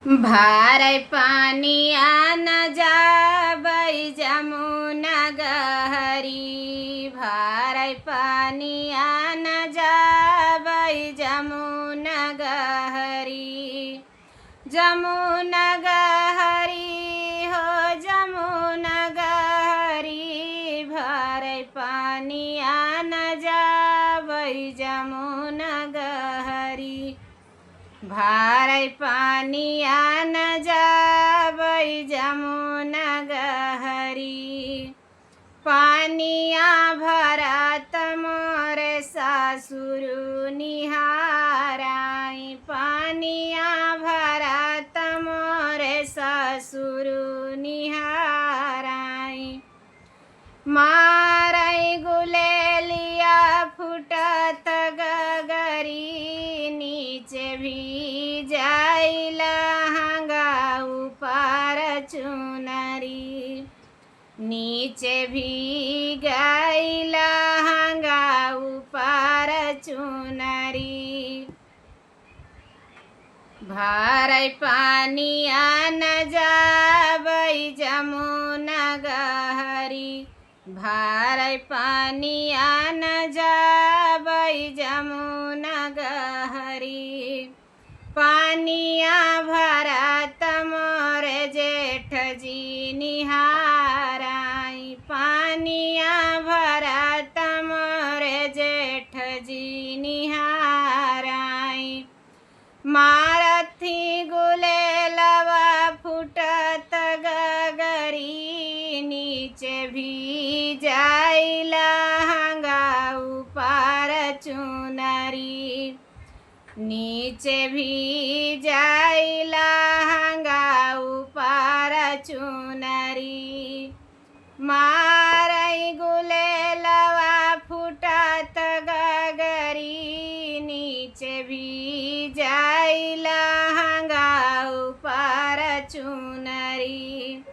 भारै पानिया न जाबै जमुना गहरी। भारै पानिया न जाबै जमुना गहरी। जमुना गहरी हो जमुना गहरी। भारै पानिया न जाबै जमुना गहरी। भारै पानिया न जाबै जमुना गहरी। पानिया भरत मोरे सासुरु निहाराई। पानिया भरत मोरे सासुरु निहाराई। मारै गुलेलिया फुटत गगरी। नीचे भी जाइला हंगा ऊपर चुनरी। नीचे भी गइला हंगा ऊपर चुनरी। भारै पानिया न जाबै जमुना गहरी। भारै पानिया न जाबै जमुना गहरी। पानिया भरत मोरे जेठ जी निहाराई। पानिया भरत मोरे जेठ जी निहाराई। मारथी गुलेलवा फुटत गगरी। नीचे भी जाइला हंगा ऊपर चुनरी। नीचे भी जाइला हंगा ऊपर चुनरी। मारै गुलेलवा फुटत गगरी। नीचे भी जाइला हंगा ऊपर चुनरी।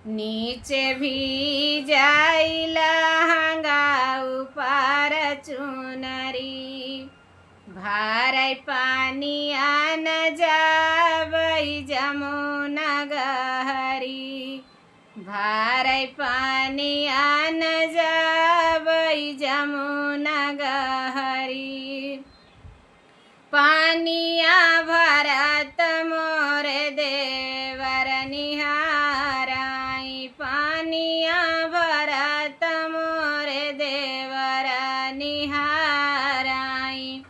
नीचे भी जाइला हंगा ऊपर चुनरी। भारै पानिया न जाबै जमुना गहरी। भारै पानिया न जाबै जमुना गहरी। पानिया भरत मोरे देवर निहाराई। पानिया भरत मोरे देवर निहाराई।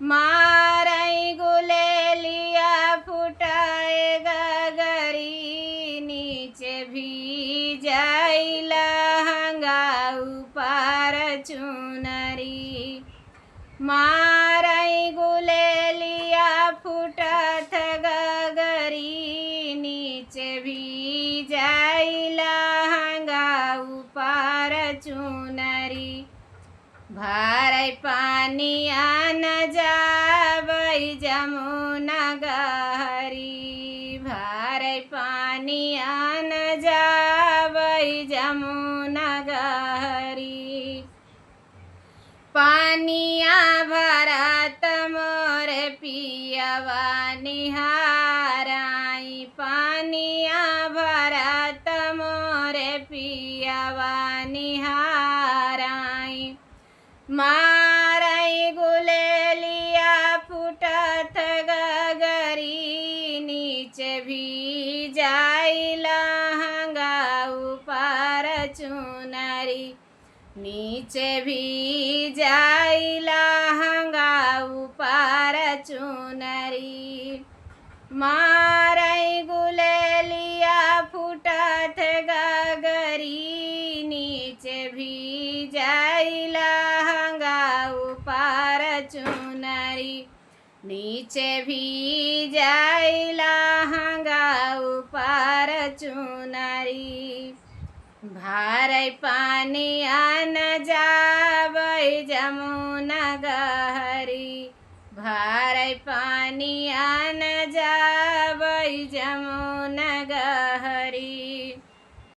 मारै गुलेलिया फुटाए गगरी। नीचे भी जाइला हंगा ऊपर चुनरी। मारै गुलेलिया फुटत गगरी। नीचे भी जाइला हंगा ऊपर चुनरी। भारै पानिया न जाबै जमुना गहरी। भारै पानिया न जाबै जमुना गहरी। पानिया भरत मोरे पियवा निहाराई। पानिया भरत मोरे पियवा निहाराई। मारै गुलेलिया फुटत गगरी। नीचे भी जाइला हंगा ऊपर चुनरी। नीचे भी जाइला हंगा ऊपर चुनरी। मारै गुलेलिया फुटत गगरी। नीचे भी जाइला हंगा ऊपर चुनरी। नीचे भी जाइला हंगा ऊपर चुनरी। भारै पानिया न जाबै जमुना गहरी। भारै पानिया न जाबै जमुना